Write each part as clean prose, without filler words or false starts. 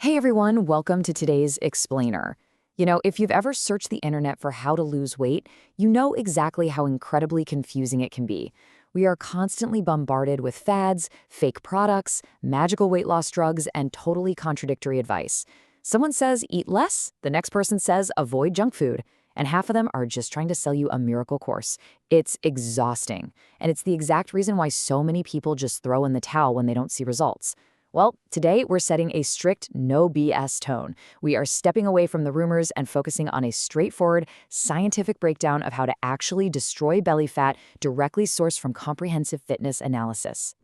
Hey everyone, welcome to today's Explainer. If you've ever searched the internet for how to lose weight, you know exactly how incredibly confusing it can be. We are constantly bombarded with fads, fake products, magical weight loss drugs, and totally contradictory advice. Someone says eat less, the next person says avoid junk food, and half of them are just trying to sell you a miracle course. It's exhausting, and it's the exact reason why so many people just throw in the towel when they don't see results. Well, today we're setting a strict no BS tone. We are stepping away from the rumors and focusing on a straightforward, scientific breakdown of how to actually destroy belly fat directly sourced from comprehensive fitness analysis.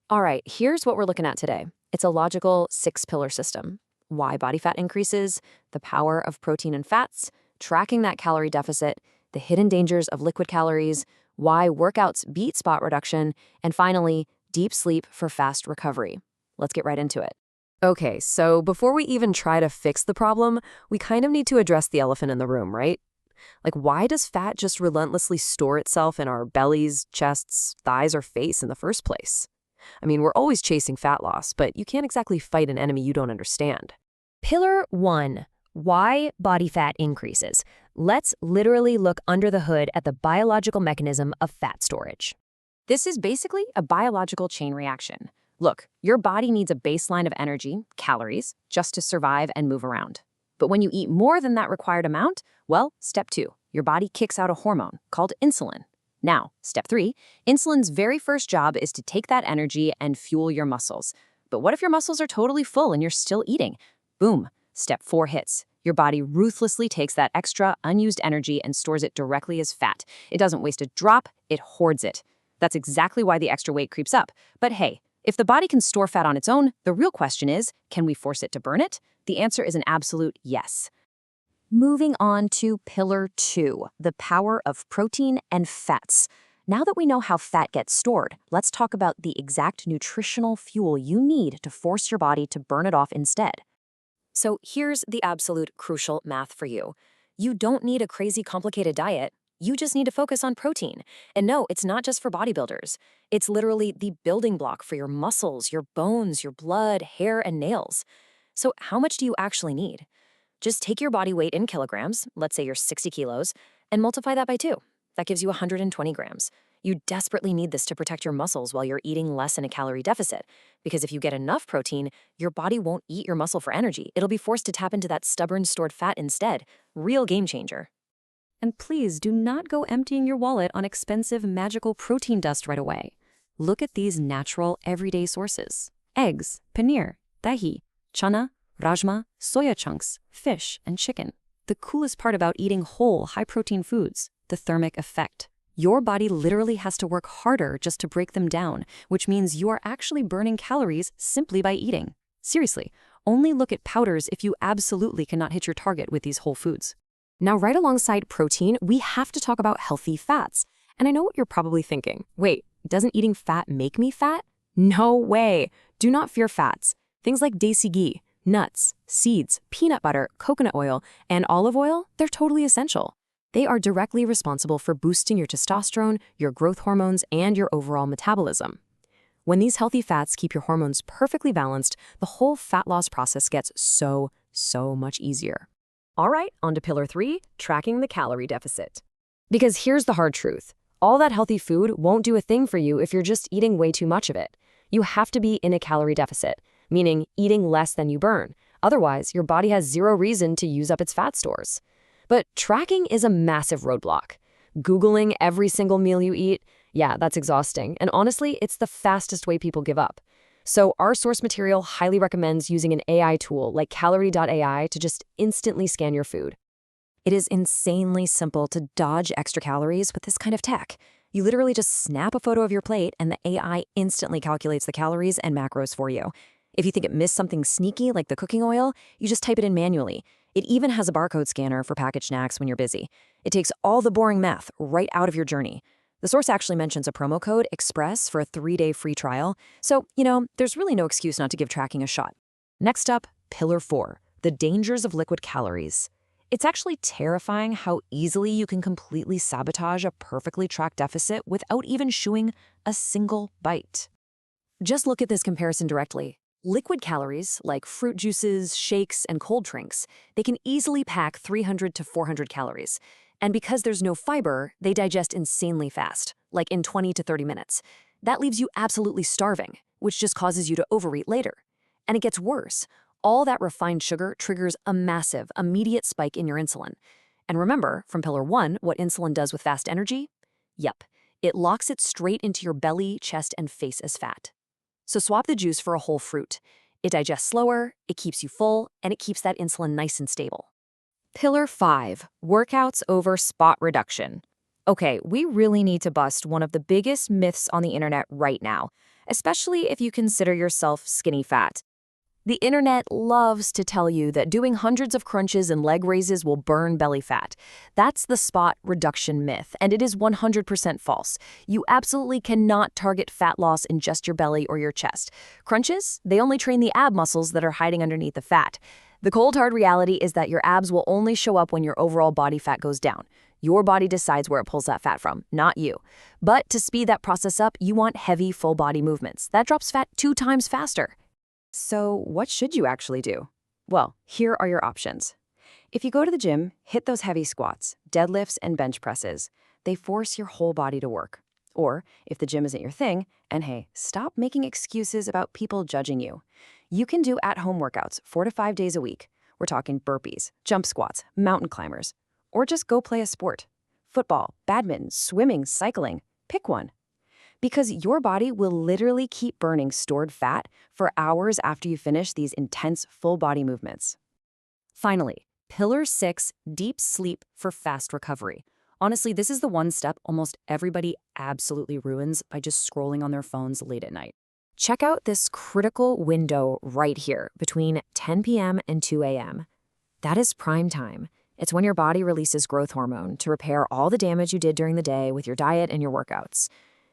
All right, here's what we're looking at today. It's a logical six-pillar system. Why body fat increases, the power of protein and fats, tracking that calorie deficit, the hidden dangers of liquid calories, why workouts beat spot reduction, and finally, deep sleep for fast recovery. Let's get right into it. Okay, so before we even try to fix the problem, we kind of need to address the elephant in the room, right? Like, why does fat just relentlessly store itself in our bellies, chests, thighs, or face in the first place? I mean, we're always chasing fat loss, but you can't exactly fight an enemy you don't understand. Pillar 1. Why body fat increases. Let's literally look under the hood at the biological mechanism of fat storage. This is basically a biological chain reaction. Look, your body needs a baseline of energy, calories, just to survive and move around. But when you eat more than that required amount, well, step 2, your body kicks out a hormone called insulin. Now, step 3, insulin's very first job is to take that energy and fuel your muscles. But what if your muscles are totally full and you're still eating? Boom, step 4 hits. Your body ruthlessly takes that extra, unused energy and stores it directly as fat. It doesn't waste a drop, it hoards it. That's exactly why the extra weight creeps up. But hey, if the body can store fat on its own, the real question is, can we force it to burn it? The answer is an absolute yes. Moving on to pillar 2, the power of protein and fats. Now that we know how fat gets stored, let's talk about the exact nutritional fuel you need to force your body to burn it off instead. So here's the absolute crucial math for you. You don't need a crazy complicated diet. You just need to focus on protein. And no, it's not just for bodybuilders. It's literally the building block for your muscles, your bones, your blood, hair, and nails. So how much do you actually need? Just take your body weight in kilograms, let's say you're 60 kilos, and multiply that by 2. That gives you 120 grams. You desperately need this to protect your muscles while you're eating less in a calorie deficit. Because if you get enough protein, your body won't eat your muscle for energy. It'll be forced to tap into that stubborn stored fat instead. Real game changer. And please do not go emptying your wallet on expensive magical protein dust right away. Look at these natural, everyday sources. Eggs, paneer, dahi, chana, rajma, soya chunks, fish, and chicken. The coolest part about eating whole, high-protein foods, the thermic effect. Your body literally has to work harder just to break them down, which means you are actually burning calories simply by eating. Seriously, only look at powders if you absolutely cannot hit your target with these whole foods. Now, right alongside protein, we have to talk about healthy fats. And I know what you're probably thinking. Wait, doesn't eating fat make me fat? No way. Do not fear fats. Things like desi ghee, nuts, seeds, peanut butter, coconut oil, and olive oil, they're totally essential. They are directly responsible for boosting your testosterone, your growth hormones, and your overall metabolism. When these healthy fats keep your hormones perfectly balanced, the whole fat loss process gets so much easier. All right, on to pillar 3, tracking the calorie deficit. Because here's the hard truth. All that healthy food won't do a thing for you if you're just eating way too much of it. You have to be in a calorie deficit, meaning eating less than you burn. Otherwise, your body has zero reason to use up its fat stores. But tracking is a massive roadblock. Googling every single meal you eat, yeah, that's exhausting. And honestly, it's the fastest way people give up. So our source material highly recommends using an AI tool like calorie.ai to just instantly scan your food. It is insanely simple to dodge extra calories with this kind of tech. You literally just snap a photo of your plate and the AI instantly calculates the calories and macros for you. If you think it missed something sneaky like the cooking oil, you just type it in manually. It even has a barcode scanner for packaged snacks when you're busy. It takes all the boring math right out of your journey. The source actually mentions a promo code, EXPRESS, for a 3-day free trial. So, there's really no excuse not to give tracking a shot. Next up, pillar 4, the dangers of liquid calories. It's actually terrifying how easily you can completely sabotage a perfectly tracked deficit without even chewing a single bite. Just look at this comparison directly. Liquid calories, like fruit juices, shakes, and cold drinks, they can easily pack 300 to 400 calories. And because there's no fiber, they digest insanely fast, like in 20 to 30 minutes. That leaves you absolutely starving, which just causes you to overeat later. And it gets worse. All that refined sugar triggers a massive, immediate spike in your insulin. And remember, from Pillar 1, what insulin does with fast energy? Yep, it locks it straight into your belly, chest, and face as fat. So swap the juice for a whole fruit. It digests slower, it keeps you full, and it keeps that insulin nice and stable. Pillar 5, workouts over spot reduction. Okay, we really need to bust one of the biggest myths on the internet right now, especially if you consider yourself skinny fat. The internet loves to tell you that doing hundreds of crunches and leg raises will burn belly fat. That's the spot reduction myth, and it is 100% false. You absolutely cannot target fat loss in just your belly or your chest. Crunches, they only train the ab muscles that are hiding underneath the fat. The cold hard reality is that your abs will only show up when your overall body fat goes down. Your body decides where it pulls that fat from, not you. But to speed that process up, you want heavy, full body movements. That drops fat 2 times faster. So what should you actually do? Well, here are your options. If you go to the gym, hit those heavy squats, deadlifts, and bench presses. They force your whole body to work. Or, if the gym isn't your thing, and hey, stop making excuses about people judging you. You can do at-home workouts 4 to 5 days a week. We're talking burpees, jump squats, mountain climbers. Or just go play a sport. Football, badminton, swimming, cycling. Pick one. Because your body will literally keep burning stored fat for hours after you finish these intense full-body movements. Finally, Pillar 6, deep sleep for fast recovery. Honestly, this is the one step almost everybody absolutely ruins by just scrolling on their phones late at night. Check out this critical window right here between 10 p.m. and 2 a.m. That is prime time. It's when your body releases growth hormone to repair all the damage you did during the day with your diet and your workouts.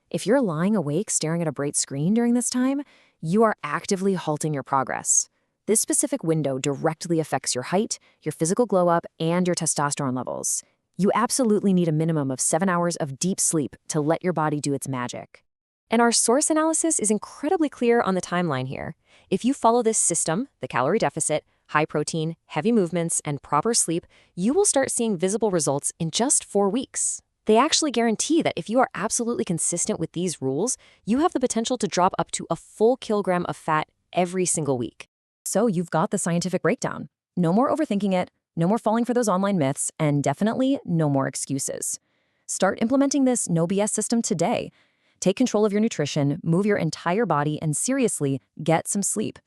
If you're lying awake staring at a bright screen during this time, you are actively halting your progress. This specific window directly affects your height, your physical glow-up, and your testosterone levels. You absolutely need a minimum of 7 hours of deep sleep to let your body do its magic. And our source analysis is incredibly clear on the timeline here. If you follow this system, the calorie deficit, high protein, heavy movements, and proper sleep, you will start seeing visible results in just 4 weeks. They actually guarantee that if you are absolutely consistent with these rules, you have the potential to drop up to a full kilogram of fat every single week. So you've got the scientific breakdown. No more overthinking it, no more falling for those online myths, and definitely no more excuses. Start implementing this no BS system today. Take control of your nutrition, move your entire body, and seriously, get some sleep.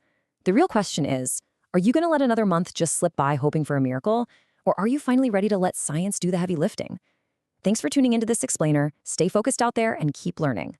The real question is, are you going to let another month just slip by hoping for a miracle? Or are you finally ready to let science do the heavy lifting? Thanks for tuning into this explainer. Stay focused out there and keep learning.